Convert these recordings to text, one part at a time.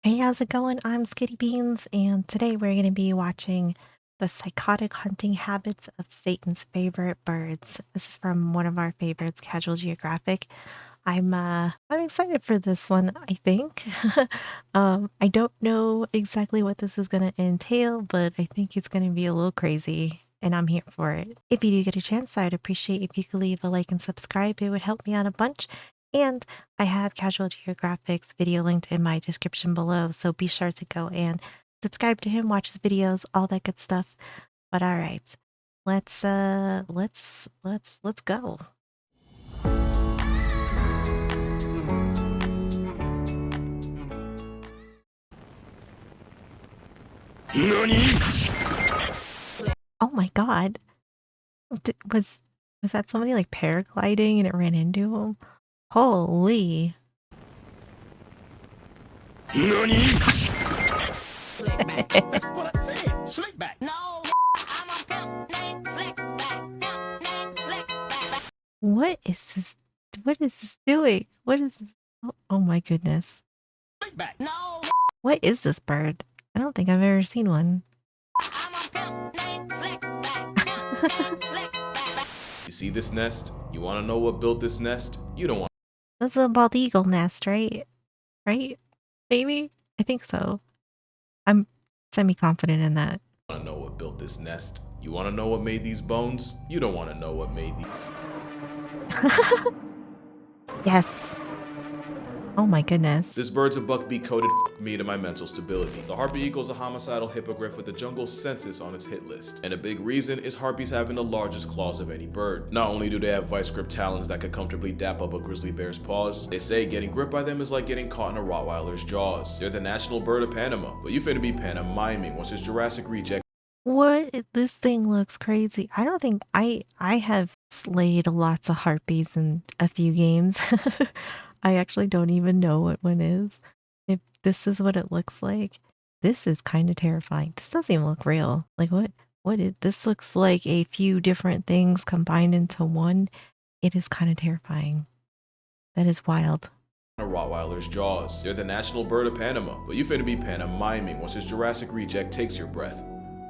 Hey, how's it going? I'm Skitty Beans, and today we're going to be watching The Psychotic Hunting Habits of Satan's Favorite Birds. This is from one of our favorites, Casual Geographic. I'm excited for this one, I think. I don't know exactly what this is going to entail, but I think it's going to be a little crazy, and I'm here for it. If you do get a chance, I'd appreciate if you could leave a like and subscribe. It would help me out a bunch. And I have Casual Geographic's video linked in my description below, so be sure to go and subscribe to him, watch his videos, all that good stuff. But all right, let's go. Oh my God, was that somebody like paragliding and it ran into him? Holy! That's what I said. Slick back. No, I'm a pimp named Slick Back. Pimp named Slick Back. What is this? What is this doing? What is this? Oh my goodness! Slick back. No, What is this bird? I don't think I've ever seen one. I'm a pimp named Slick Back. Pimp named Slick Back. You see this nest? You want to know what built this nest? You don't want That's a bald eagle nest, right? Right? Maybe? I think so. I'm semi-confident in that. to know what built this nest. You want to know what made these bones? You don't want to know what made these. Yes. Oh my goodness. This bird's a buckbeak coated me to my mental stability. The harpy eagle's a homicidal hippogriff with the jungle census on its hit list. And a big reason is harpies having the largest claws of any bird. Not only do they have vice grip talons that could comfortably dap up a grizzly bear's paws, they say getting gripped by them is like getting caught in a Rottweiler's jaws. They're the national bird of Panama, but you finna be pantomiming once this Jurassic reject. This thing looks crazy. I don't think I have slayed lots of harpies in a few games. I actually don't even know what one is. If this is what it looks like, this is kind of terrifying. This doesn't even look real. Like what is this looks like a few different things combined into one. It is kind of terrifying. That is wild. A Rottweiler's jaws. They're the national bird of Panama, but you finna be pantomiming once this Jurassic reject takes your breath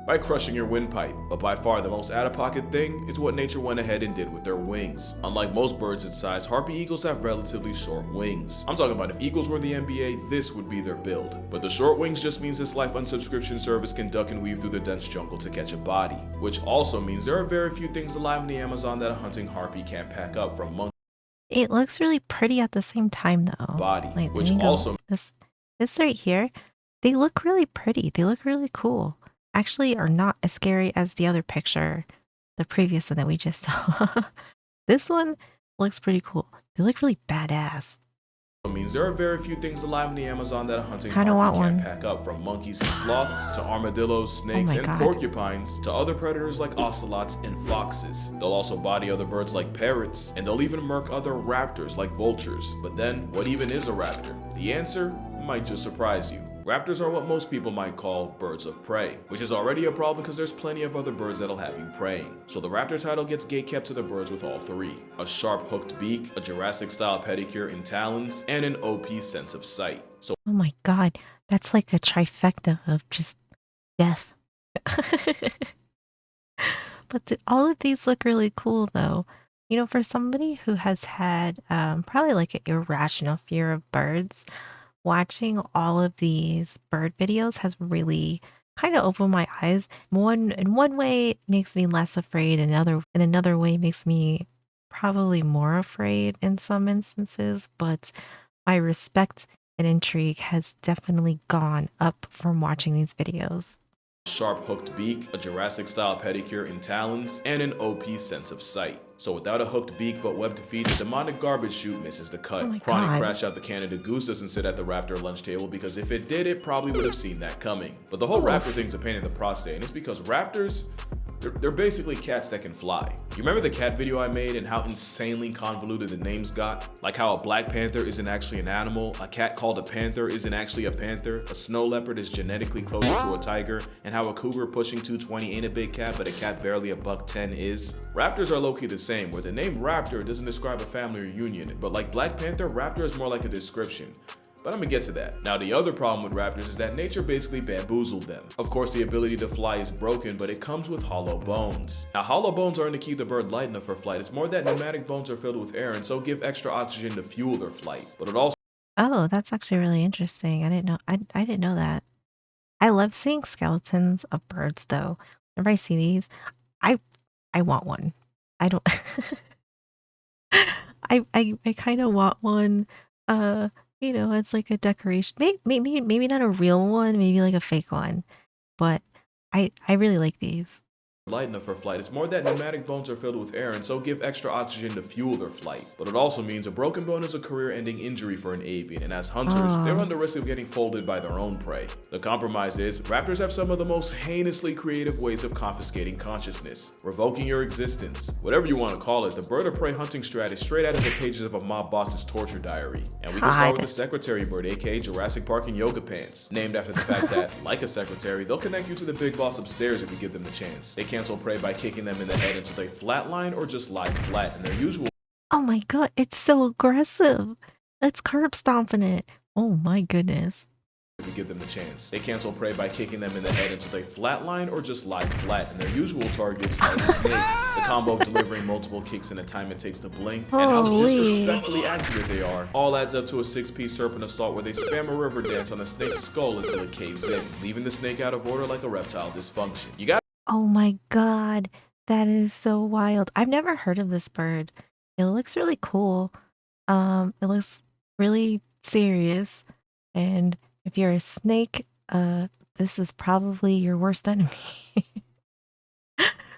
by crushing your windpipe. But by far the most out-of-pocket thing is what nature went ahead and did with their wings. Unlike most birds its size, harpy eagles have relatively short wings. I'm talking about if eagles were the NBA, this would be their build. But the short wings just means this life unsubscription service can duck and weave through the dense jungle to catch a body, which also means there are very few things alive in the Amazon that a hunting harpy can't pack up, from monkey It looks really pretty at the same time though. body, Like, which let me go. also This right here, they look really pretty. They look really cool. Actually, are not as scary as the other picture, the previous one that we just saw. This one looks pretty cool. They look really badass. means there are very few things alive in the Amazon that a hunting Kinda want harpy can't one. pack up, from monkeys and sloths to armadillos, snakes, my and God. porcupines to other predators like ocelots and foxes. They'll also body other birds like parrots, and they'll even murk other raptors like vultures. But then, what even is a raptor? The answer might just surprise you. Raptors are what most people might call birds of prey, which is already a problem because there's plenty of other birds that'll have you preying. So the raptor title gets gatekept to the birds with all three: a sharp hooked beak, a Jurassic-style pedicure and talons, and an OP sense of sight. So Oh my God, that's like a trifecta of just death. But all of these look really cool though. You know, for somebody who has had probably like an irrational fear of birds, watching all of these bird videos has really kind of opened my eyes. In one way it makes me less afraid, in another way makes me probably more afraid in some instances, but my respect and intrigue has definitely gone up from watching these videos. sharp hooked beak, a Jurassic-style pedicure and talons, and an OP sense of sight. So without a hooked beak but webbed feet, the demonic garbage chute misses the cut. Oh my Chronic God. Crash Out the Canada Goose doesn't sit at the raptor lunch table, because if it did, it probably would have seen that coming. But the whole raptor thing's a pain in the prostate, and it's because raptors, they're basically cats that can fly. You remember the cat video I made and how insanely convoluted the names got? Like how a black panther isn't actually an animal, a cat called a panther isn't actually a panther, a snow leopard is genetically closer to a tiger, and how a cougar pushing 220 ain't a big cat, but a cat barely a $110 is. Raptors are low-key the same, where the name raptor doesn't describe a family reunion, but like Black Panther, raptor is more like a description. But I'm gonna get to that. Now, the other problem with raptors is that nature basically bamboozled them. Of course, the ability to fly is broken, but it comes with hollow bones. Now, hollow bones aren't to keep the bird light enough for flight. It's more that pneumatic bones are filled with air and so give extra oxygen to fuel their flight. But it also Oh, that's actually really interesting. I didn't know. I didn't know that. I love seeing skeletons of birds, though. Whenever I see these, I I want one. I don't. I kind of want one. Uh, as like a decoration. Maybe not a real one. Maybe like a fake one. But I really like these. light enough for flight. It's more that pneumatic bones are filled with air and so give extra oxygen to fuel their flight. But it also means a broken bone is a career-ending injury for an avian, and as hunters, they Oh, run the risk of getting folded by their own prey. The compromise is, raptors have some of the most heinously creative ways of confiscating consciousness, revoking your existence. Whatever you want to call it, the bird of prey hunting strat is straight out of the pages of a mob boss's torture diary. And we can start with God. the secretary bird, aka Jurassic Park in yoga pants, named after the fact that, like a secretary, they'll connect you to the big boss upstairs if you give them the chance. They cancel prey by kicking them in the head until they flatline or just lie flat in their usual Oh my God, it's so aggressive. It's curb stomping it. Oh my goodness. if you give them the chance. They cancel prey by kicking them in the head until they flatline or just lie flat, and their usual targets are snakes. The combo of delivering multiple kicks in the time it takes to blink, and how Holy. disrespectfully accurate they are, all adds up to a 6-piece serpent assault where they spam a river dance on a snake's skull until it caves in, leaving the snake out of order like a reptile dysfunction. You got Oh my God, that is so wild. I've never heard of this bird. It looks really cool. It looks really serious. And if you're a snake, this is probably your worst enemy.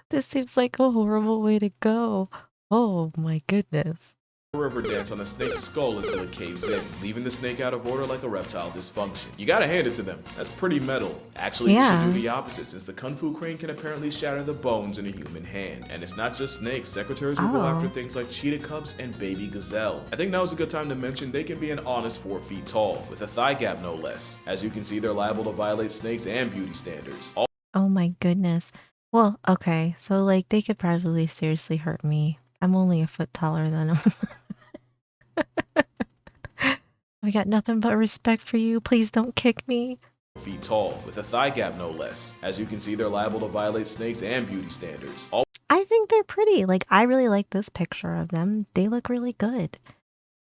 This seems like a horrible way to go. Oh my goodness. river dance on a snake's skull until it caves in, leaving the snake out of order like a reptile dysfunction. You gotta hand it to them. That's pretty metal. Actually, you Yeah. should do the opposite, since the Kung Fu crane can apparently shatter the bones in a human hand. And it's not just snakes. Secretaries will go after Oh. things like cheetah cubs and baby gazelle. I think now is a good time to mention they can be an honest 4 feet tall, with a thigh gap no less. As you can see, they're liable to violate snakes and beauty standards. Oh my goodness. Well, okay. So like they could probably seriously hurt me. I'm only a foot taller than them. I got nothing but respect for you. Please don't kick me. Feet tall, with a thigh gap no less. As you can see, they're liable to violate snakes and beauty standards. I think they're pretty. Like I really like this picture of them. They look really good.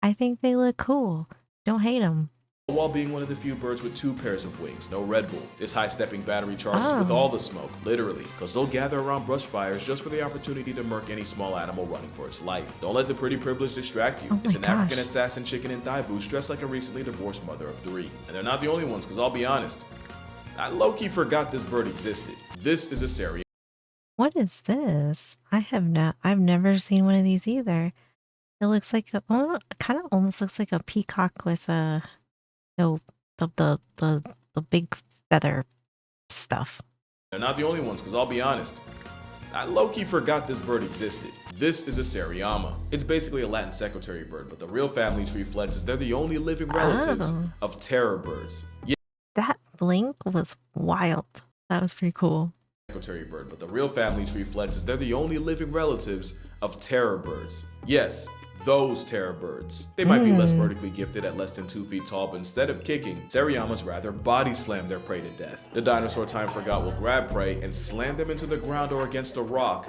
I think they look cool. Don't hate them. While being one of the few birds with 2 pairs of wings, no Red Bull. This high-stepping battery charges with Oh. all the smoke, literally, because they'll gather around brush fires just for the opportunity to murk any small animal running for its life. Don't let the pretty privilege distract you. Oh It's my an African gosh. assassin chicken in thigh boots dressed like a recently divorced mother of 3. And they're not the only ones, because I'll be honest, I low-key forgot this bird existed. This is a Sari. What is this? I've never seen one of these either. It looks like kind of almost looks like a peacock with a no the big feather stuff. They're not the only ones, because I'll be honest, I low-key forgot this bird existed. This is a Seriama. It's basically a Latin secretary bird, but the real family tree flexes they're the only living relatives Oh. of terror birds. That blink was wild. That was pretty cool. Secretary bird, but the real family tree flexes they're the only living relatives of terror birds. Yes, those terror birds. They might be less vertically gifted at less than 2 feet tall, but instead of kicking, Seriamas rather body slam their prey to death. The dinosaur time forgot will grab prey and slam them into the ground or against a rock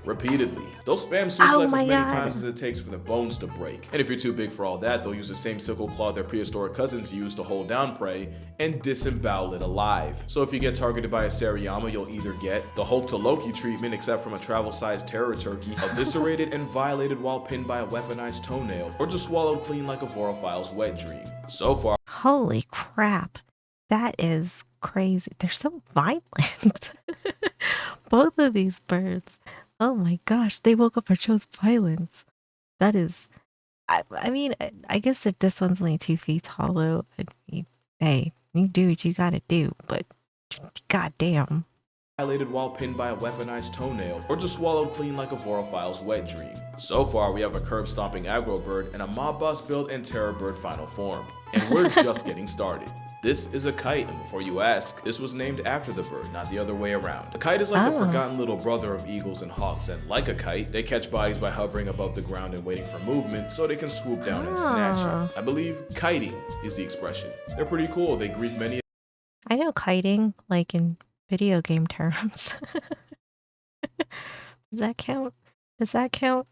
repeatedly. They'll spam suplex my as many God. times as it takes for the bones to break. And if you're too big for all that, they'll use the same sickle claw their prehistoric cousins used to hold down prey and disembowel it alive. So if you get targeted by a Seriama, you'll either get the Hulk to Loki treatment, except from a travel-sized terror turkey, eviscerated and violated while pinned by a weaponized toenail, or just swallowed clean like a vorophile's wet dream. So far, Holy crap. That is crazy. They're so violent. Both of these birds. Oh my gosh, they woke up or chose violence. That is, I mean, I guess if this one's only 2 feet tall, though, hey, you do what you gotta do, but goddamn. violated while pinned by a weaponized toenail, or just swallowed clean like a vorophile's wet dream. So far, we have a curb-stomping aggro bird and a mob boss build and terror bird final form. And we're just getting started. This is a kite, and before you ask, this was named after the bird, not the other way around. A kite is like the Oh. forgotten little brother of eagles and hawks, and like a kite, they catch bodies by hovering above the ground and waiting for movement so they can swoop down and snatch Ah. it. I believe kiting is the expression. They're pretty cool. They grief many I know kiting, like in video game terms. Does that count? Does that count?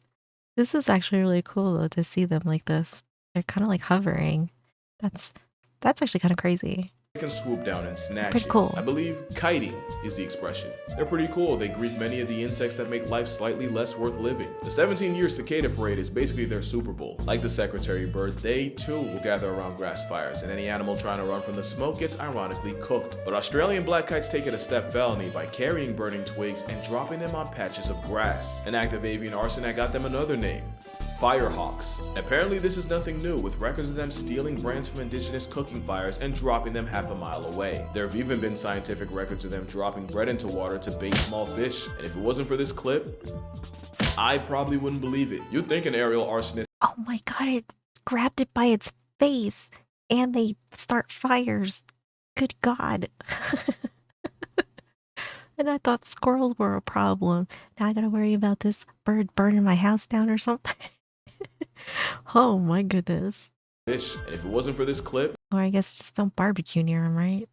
This is actually really cool though to see them like this. They're kind of like hovering. That's that's actually kind of crazy. can swoop down and snatch Pretty it. cool. I believe kiting is the expression. They're pretty cool. They grief many of the insects that make life slightly less worth living. The 17-year cicada parade is basically their Super Bowl. Like the secretary bird, they too will gather around grass fires, and any animal trying to run from the smoke gets ironically cooked. But Australian black kites take it a step felony by carrying burning twigs and dropping them on patches of grass. An act of avian arson that got them another name: Firehawks. Apparently this is nothing new, with records of them stealing brands from indigenous cooking fires and dropping them half a mile away. There have even been scientific records of them dropping bread into water to bait small fish, and if it wasn't for this clip, I probably wouldn't believe it. You'd think an aerial arsonist Oh my god, it grabbed it by its face and they start fires. Good god. And I thought squirrels were a problem. Now I gotta worry about this bird burning my house down or something. Oh my goodness. fish, and if it wasn't for this clip, Or I guess just don't barbecue near them, right?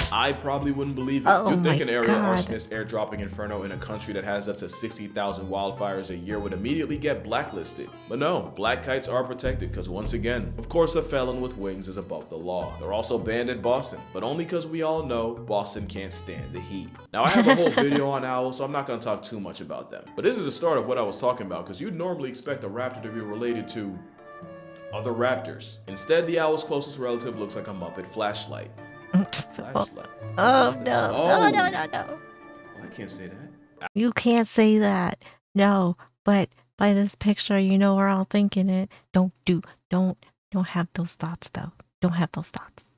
I probably wouldn't believe it. Oh You'd think my an aerial God. arsonist airdropping inferno in a country that has up to 60,000 wildfires a year would immediately get blacklisted. But no, black kites are protected because once again, of course a felon with wings is above the law. They're also banned in Boston, but only because we all know Boston can't stand the heat. Now I have a whole video on owls, so I'm not going to talk too much about them. But this is the start of what I was talking about, because you'd normally expect a raptor to be related to other raptors. Instead, the owl's closest relative looks like a Muppet flashlight. Oh, Flashlight. oh no. Oh. No. I can't say that. You can't say that. No, but by this picture, you know we're all thinking it. Don't have those thoughts though. Don't have those thoughts.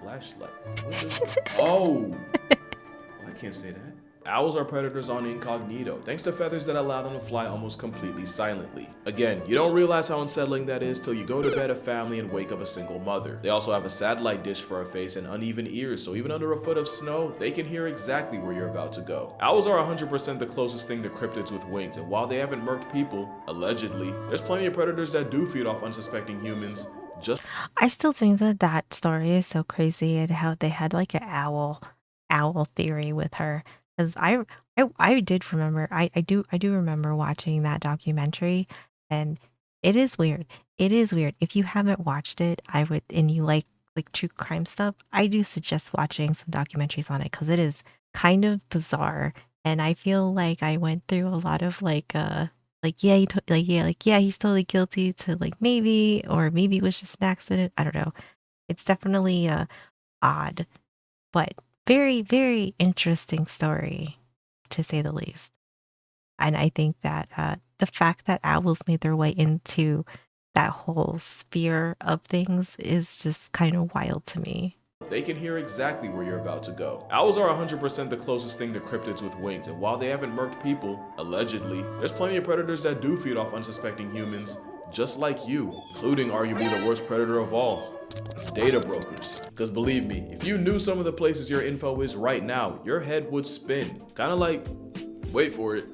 Flashlight. What is this? Oh! I can't say that. Owls are predators on incognito, thanks to feathers that allow them to fly almost completely silently. Again, you don't realize how unsettling that is till you go to bed a family and wake up a single mother. They also have a satellite dish for a face and uneven ears, so even under a foot of snow, they can hear exactly where you're about to go. Owls are 100% the closest thing to cryptids with wings, and while they haven't murked people, allegedly, there's plenty of predators that do feed off unsuspecting humans, just I still think that that story is so crazy and how they had like an owl theory with her. Because I did remember I do remember watching that documentary, and it is weird. It is weird. If you haven't watched it, I would, and you like true crime stuff, I do suggest watching some documentaries on it because it is kind of bizarre. And I feel like I went through a lot of like yeah, yeah, he's totally guilty to like maybe, or maybe it was just an accident. I don't know. It's definitely odd, but very, very interesting story, to say the least. And I think that the fact that owls made their way into that whole sphere of things is just kind of wild to me. they can hear exactly where you're about to go. Owls are 100% the closest thing to cryptids with wings, and while they haven't murked people, allegedly, there's plenty of predators that do feed off unsuspecting humans, just like you, including arguably the worst predator of all, data brokers. Because believe me, if you knew some of the places your info is right now, your head would spin. Kinda like, wait for it.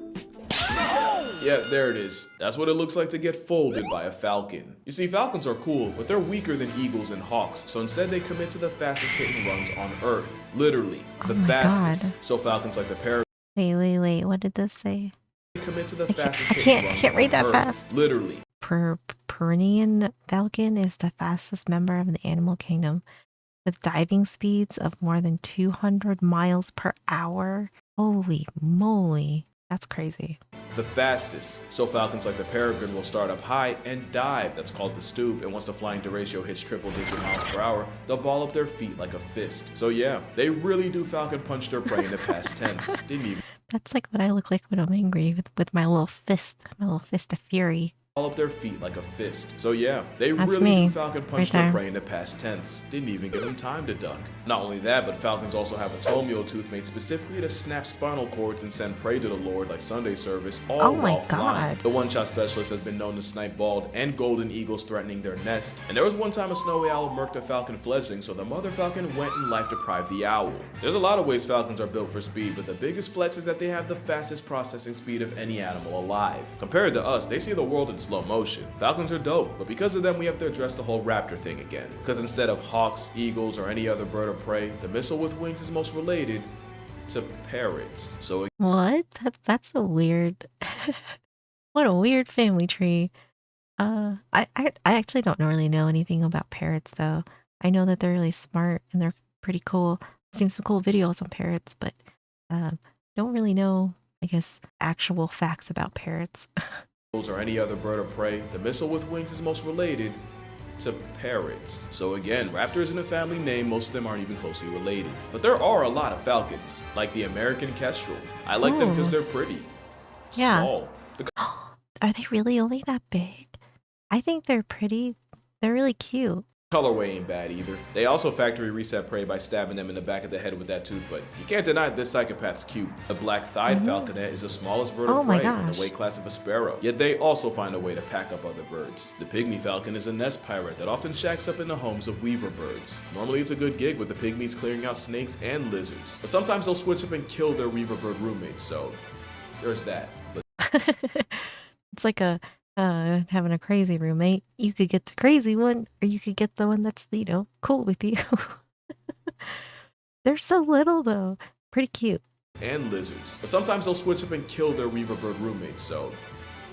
Yeah, there it is. That's what it looks like to get folded by a falcon. You see, falcons are cool, but they're weaker than eagles and hawks, so instead they commit to the fastest hit and runs on Earth. Literally, the Oh my fastest. God. So falcons like the peregrine Wait. What did this say? commit to the I can't- fastest I hit can't- and I runs can't on read that Earth. fast. Literally. Pyrenean falcon is the fastest member of the animal kingdom, with diving speeds of more than 200 miles per hour. Holy moly, that's crazy. The fastest. So falcons like the peregrine will start up high and dive, that's called the stoop, and once the flying derecho hits triple-digit miles per hour, they'll ball up their feet like a fist. So yeah, they really do falcon punch their prey in the past tense. Didn't even That's like what I look like when I'm angry with my little fist of fury. all up their feet like a fist. So yeah, they That's really do me, falcon punch right their there. prey in the past tense. Didn't even give them time to duck. Not only that, but falcons also have a tomio tooth made specifically to snap spinal cords and send prey to the Lord like Sunday service, all Oh my while flying. God. The one-shot specialist has been known to snipe bald and golden eagles threatening their nest. And there was one time a snowy owl murked a falcon fledgling, so the mother falcon went and life-deprived the owl. There's a lot of ways falcons are built for speed, but the biggest flex is that they have the fastest processing speed of any animal alive. Compared to us, they see the world in slow motion. Falcons are dope, but because of them we have to address the whole raptor thing again. Because instead of hawks, eagles, or any other bird of prey, the missile with wings is most related to parrots. So What? That's a weird. What a weird family tree. I actually don't really know anything about parrots though. I know that they're really smart and they're pretty cool. I've seen some cool videos on parrots, but um, don't really know, I guess, actual facts about parrots. or any other bird of prey, the missile with wings is most related to parrots. So again, raptor isn't a family name, most of them aren't even closely related. But there are a lot of falcons, like the American kestrel. I like them because Ooh. they're pretty. Yeah. Small. The Are they really only that big? I think they're pretty. They're really cute. colorway ain't bad either. They also factory reset prey by stabbing them in the back of the head with that tooth, but you can't deny this psychopath's cute. The black-thighed falconet is the smallest bird Oh of my prey in gosh. the weight class of a sparrow, yet they also find a way to pack up other birds. The pygmy falcon is a nest pirate that often shacks up in the homes of weaver birds. Normally it's a good gig with the pygmies clearing out snakes and lizards, but sometimes they'll switch up and kill their weaver bird roommates, so there's that. But It's like a having a crazy roommate. You could get the crazy one, or you could get the one that's, cool with you. They're so little though. Pretty cute. and lizards. But sometimes they'll switch up and kill their weaver bird roommates, so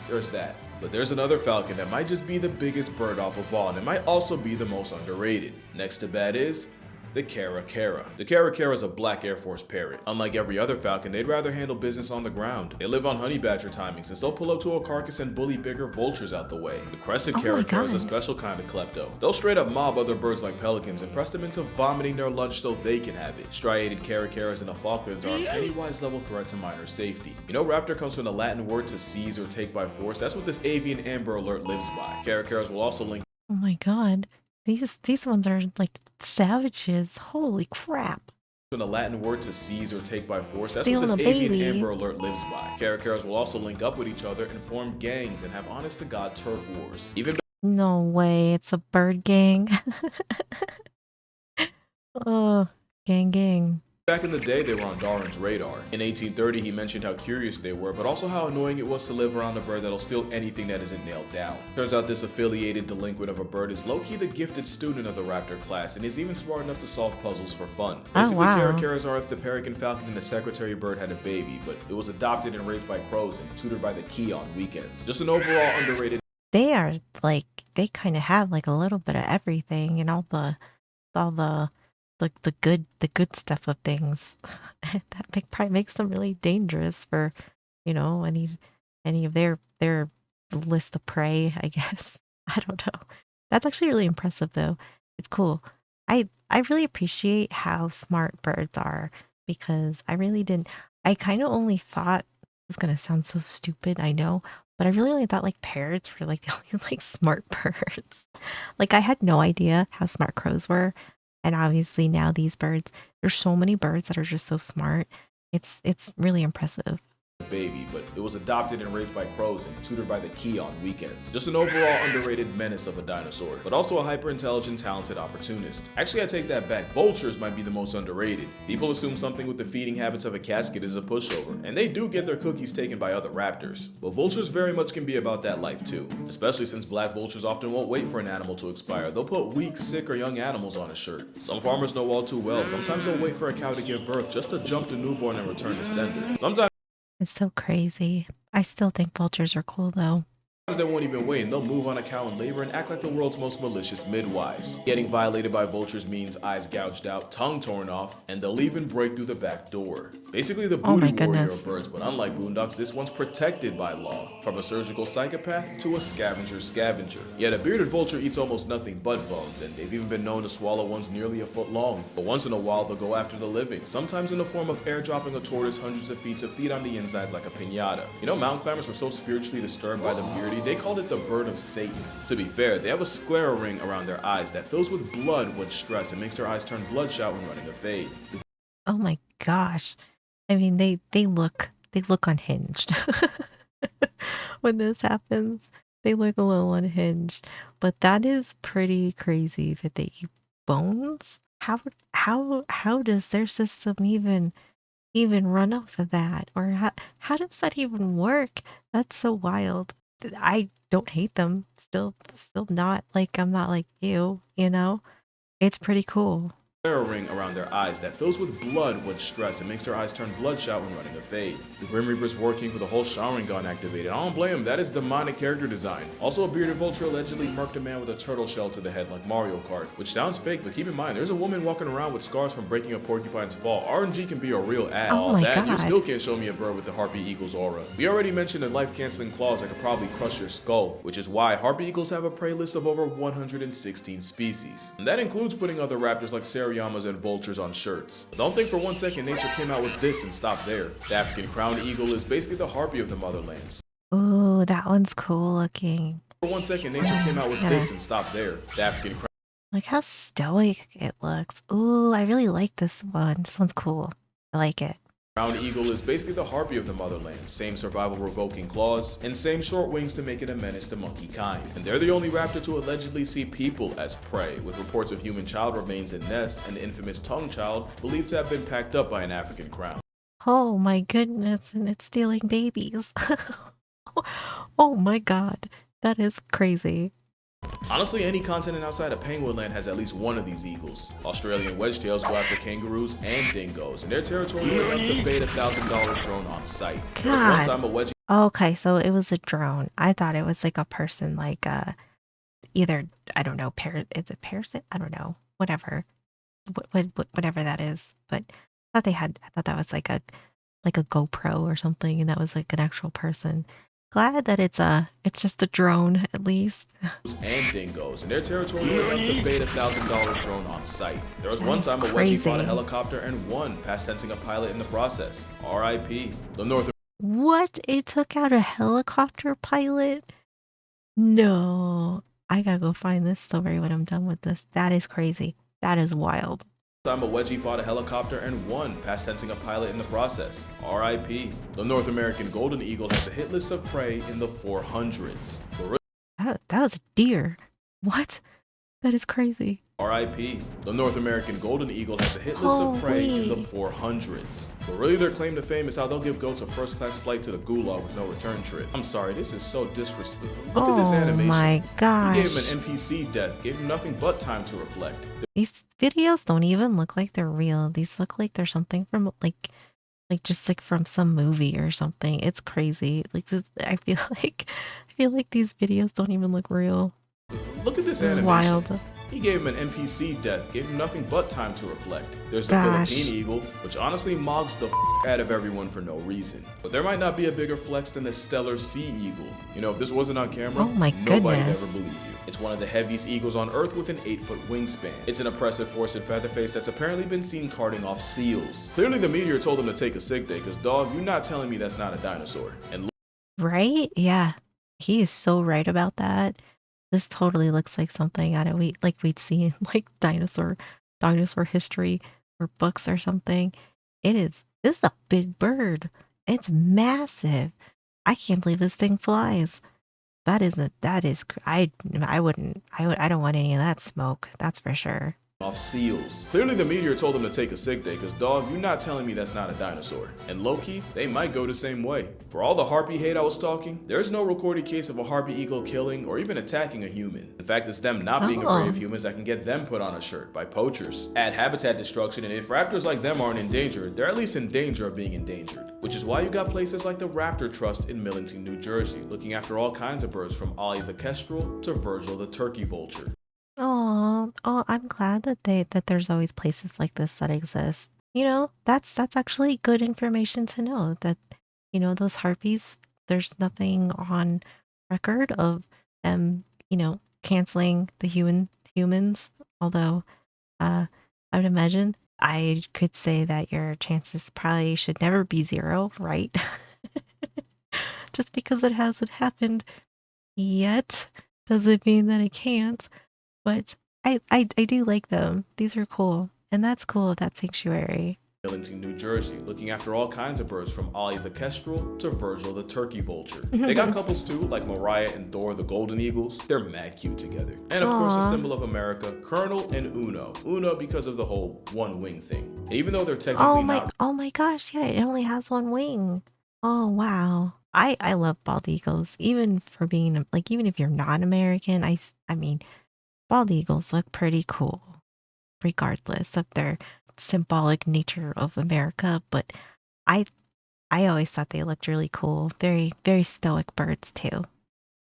there's that. But there's another falcon that might just be the biggest bird off of all, and it might also be the most underrated. Next to bat is the caracara. The caracara is a black Air Force parrot. Unlike every other falcon, they'd rather handle business on the ground. They live on honey badger timings, since they'll pull up to a carcass and bully bigger vultures out the way. The crested Oh my caracara is a God. special kind of klepto. They'll straight up mob other birds like pelicans and press them into vomiting their lunch so they can have it. Striated caracaras and the falcons are a Pennywise level threat to minor safety. You know, raptor comes from the Latin word to seize or take by force. That's what this avian Amber Alert lives by. Caracaras will also link Oh my God. These ones are like savages. Holy crap. from the Latin word to seize or take by force. That's Stealing what this a avian baby. Amber Alert lives by. Caracaras will also link up with each other and form gangs and have honest-to-God turf wars. Even No way. It's a bird gang. Oh, gang. back in the day, they were on Darwin's radar. In 1830, he mentioned how curious they were, but also how annoying it was to live around a bird that'll steal anything that isn't nailed down. Turns out this affiliated delinquent of a bird is low-key the gifted student of the raptor class, and is even smart enough to solve puzzles for fun. Oh, Basically, wow. caracaras are if the peregrine falcon and the secretary bird had a baby, but it was adopted and raised by crows and tutored by the key on weekends. Just an overall underrated They are like, they kind of have like a little bit of everything and all the good stuff of things. Probably makes them really dangerous for, any of their list of prey, I guess. I don't know. That's actually really impressive though. It's cool. I really appreciate how smart birds are, because I kind of only thought, it's gonna sound so stupid, I know, but I really only thought like parrots were like the only like smart birds. Like I had no idea how smart crows were. And obviously now these birds, there's so many birds that are just so smart. It's really impressive. baby, but it was adopted and raised by crows and tutored by the key on weekends. Just an overall underrated menace of a dinosaur, but also a hyper-intelligent, talented opportunist. Actually, I take that back. Vultures might be the most underrated. People assume something with the feeding habits of a casket is a pushover, and they do get their cookies taken by other raptors. But vultures very much can be about that life too, especially since black vultures often won't wait for an animal to expire. They'll put weak, sick, or young animals on a shirt. Some farmers know all too well. Sometimes they'll wait for a cow to give birth just to jump the newborn and return to sender. Sometimes It's so crazy. I still think vultures are cool though. they won't even wait, and they'll move on a cow in labor and act like the world's most malicious midwives. Getting violated by vultures means eyes gouged out, tongue torn off, and they'll even break through the back door. Basically the Oh my booty warrior goodness. of birds, but unlike boondocks, this one's protected by law. From a surgical psychopath to a scavenger. Yet a bearded vulture eats almost nothing but bones, and they've even been known to swallow ones nearly a foot long. But once in a while they'll go after the living, sometimes in the form of airdropping a tortoise hundreds of feet to feed on the insides like a piñata. You know, mountain climbers were so spiritually disturbed by the beardy anthropology, they called it the bird of Satan. To be fair, they have a sclera ring around their eyes that fills with blood when stressed and makes their eyes turn bloodshot when running a fade. Oh my gosh. I mean, they look unhinged. When this happens, they look a little unhinged. But that is pretty crazy that they eat bones. How does their system even run off of that? Or how does that even work? That's so wild. I don't hate them. Still not like I'm not like you, you know? It's pretty cool. Sclera ring around their eyes that fills with blood when stressed and makes their eyes turn bloodshot when running a fade. The Grim Reaper's working with a whole Sharingan activated. I don't blame him, that is demonic character design. Also, a bearded vulture allegedly murked a man with a turtle shell to the head like Mario Kart, which sounds fake, but keep in mind, there's a woman walking around with scars from breaking a porcupine's fall. RNG can be a real ad. Oh All my that, you god. still can't show me a bird with the Harpy Eagle's aura. We already mentioned a life-canceling claws that could probably crush your skull, which is why Harpy Eagles have a prey list of over 116 species. And that includes putting other raptors like Seriamas and vultures on shirts. Don't think for one second nature came out with this and stopped there. The African crowned eagle is basically the harpy of the motherlands. Ooh, that one's cool looking. For one second nature came out with Yeah. this and stopped there. The African Like how stoic it looks. Ooh, I really like this one. This one's cool. I like it. crowned eagle is basically the harpy of the motherland. Same survival revoking claws, and same short wings to make it a menace to monkey kind. And they're the only raptor to allegedly see people as prey, with reports of human child remains in nests and the infamous tongue child believed to have been packed up by an African crown. Oh my goodness, and it's stealing babies. Oh my god. That is crazy. Honestly, any continent outside of Penguin Land has at least one of these eagles. Australian wedgetails go after kangaroos and dingoes, and their territory will enough to fade $1,000 drone on site. There was one God. time a wedgie Okay, so it was a drone. I thought it was like a person, like either I don't know, is it parasite? I don't know. Whatever. Whatever that is. But I thought that was like a GoPro or something, and that was like an actual person. Glad that it's just a drone at least. and dingoes, and their territory will enough to fade $1,000 drone on site. There was one That's time a wedgie fought a crazy. helicopter and won, past sensing a pilot in the process. RIP. The North What? It took out a helicopter pilot? No. I gotta go find this story when I'm done with this. That is crazy. That is wild. time a wedgie fought a helicopter and won, past sensing a pilot in the process. RIP. The North American golden eagle has a hit list of prey in the 400s. That was a deer. What? That is crazy. RIP. The North American golden eagle has a hit list of prey in the Holy. 400s. But really their claim to fame is how they'll give goats a first-class flight to the gulag with no return trip. I'm sorry, this is so disrespectful. Look at this Oh animation. my He gave him gosh. an NPC death, gave him nothing but time to reflect. These videos don't even look like they're real. These look like they're something from like just like from some movie or something. It's crazy. Like this, I feel like these videos don't even look real. Look at this This is animation. wild. He gave him an NPC death, gave him nothing but time to reflect. There's the Gosh. Philippine eagle, which honestly mogs the out of everyone for no reason. But there might not be a bigger flex than the stellar sea eagle. You know, if this wasn't on camera, Oh my nobody'd goodness. ever believe you. It's one of the heaviest eagles on Earth with an 8-foot wingspan. It's an oppressive force in Featherface that's apparently been seen carting off seals. Clearly the meteor told him to take a sick day, cause dog, you're not telling me that's not a dinosaur. And Right? Yeah. He is so right about that. This totally looks like something out of we'd see in like dinosaur history or books or something. This is a big bird. It's massive. I can't believe this thing flies. I don't want any of that smoke. That's for sure. off seals. Clearly the meteor told him to take a sick day, cause dog, you're not telling me that's not a dinosaur. And low-key, they might go the same way. For all the harpy hate I was talking, there's no recorded case of a harpy eagle killing or even attacking a human. In fact, it's them not being afraid of humans that can get them put on a shirt by poachers. Add habitat destruction, and if raptors like them aren't endangered, they're at least in danger of being endangered. Which is why you got places like the Raptor Trust in Millington, New Jersey, looking after all kinds of birds from Ollie the kestrel to Virgil the turkey vulture. Oh, I'm glad that there's always places like this that exist. You know, that's actually good information to know that, you know, those harpies, there's nothing on record of them, you know, canceling the humans. Although, I would imagine I could say that your chances probably should never be zero, right? Just because it hasn't happened. yet doesn't mean that it can't. But I do like them. These are cool. And that's cool of that sanctuary. Millington, New Jersey, looking after all kinds of birds from Ollie the kestrel to Virgil the turkey vulture. They got couples too, like Mariah and Thor the golden eagles. They're mad cute together. And of course, a Aw. symbol of America, Colonel and Uno. Uno because of the whole one wing thing. And even though they're Oh technically my not oh my gosh, yeah, it only has one wing. Oh wow. I love bald eagles, even for being like even if you're not American, I mean, bald eagles look pretty cool, regardless of their symbolic nature of America. But I I always thought they looked really cool. Very, very stoic birds too.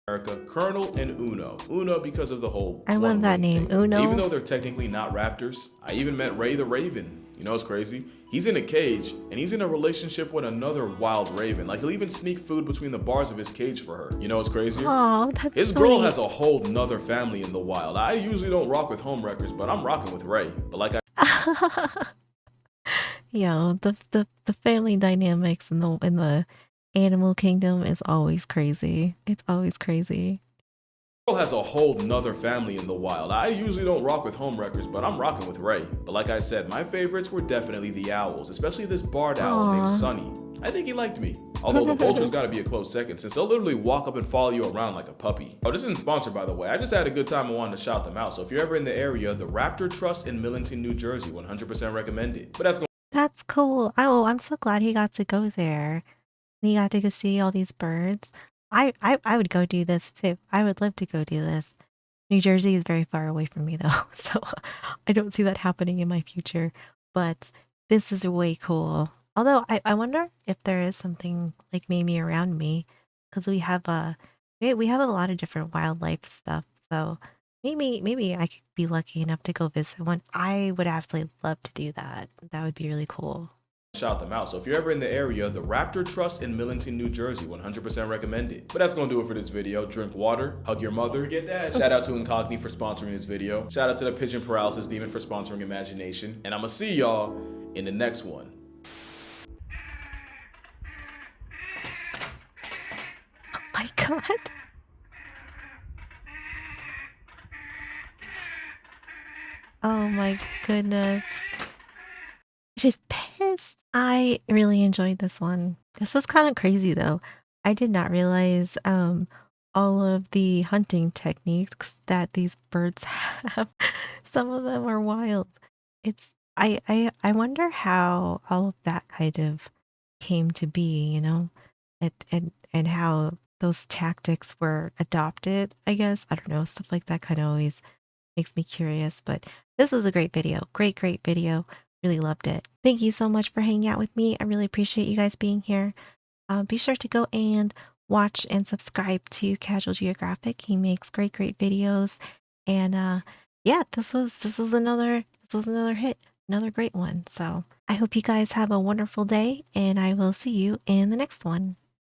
America, Colonel and Uno. Uno because of the whole I love one that wing name, thing. And even Uno. though they're technically not raptors, I even met Ray the Raven. You know what's crazy? He's in a cage and he's in a relationship with another wild raven. Like he'll even sneak food between the bars of his cage for her. You know what's crazier? Oh, that's His girl sweet. has a whole nother family in the wild. I usually don't rock with homewreckers, but I'm rocking with Ray. But like I Yo, the family dynamics in the animal kingdom is always crazy. It's always crazy. girl has a whole nother family in the wild. I usually don't rock with homewreckers, but I'm rocking with Ray. But like I said, my favorites were definitely the owls, especially this barred owl named Aw. Sunny. I think he liked me. Although the vulture's gotta be a close second, since they'll literally walk up and follow you around like a puppy. Oh, this isn't sponsored by the way. I just had a good time and wanted to shout them out. So if you're ever in the area, the Raptor Trust in Millington, New Jersey, 100% recommended. But that's That's cool. Oh, I'm so glad he got to go there. And he got to go see all these birds. I would go do this too. I would love to go do this. New Jersey is very far away from me though, so I don't see that happening in my future. But this is way cool. Although I wonder if there is something like maybe around me, because we have a lot of different wildlife stuff. So maybe I could be lucky enough to go visit one. I would absolutely love to do that. That would be really cool. shout them out. So if you're ever in the area, the Raptor Trust in Millington, New Jersey, 100% recommended. But that's gonna do it for this video. Drink water, hug your mother, forget that. Shout out to Incogni for sponsoring this video. Shout out to the Pigeon Paralysis Demon for sponsoring Imagination. And I'ma see y'all in the next one. My God. Oh my goodness. She's pissed. I really enjoyed this one. This is kind of crazy though. I did not realize all of the hunting techniques that these birds have. Some of them are wild. It's I wonder how all of that kind of came to be, you know? And how those tactics were adopted, I guess. I don't know, stuff like that kind of always makes me curious, but this was a great video. Great, great video. Really loved it. Thank you so much for hanging out with me. I really appreciate you guys being here. Be sure to go and watch and subscribe to Casual Geographic. He makes great, great videos. And yeah, this was another hit, another great one. So I hope you guys have a wonderful day, and I will see you in the next one.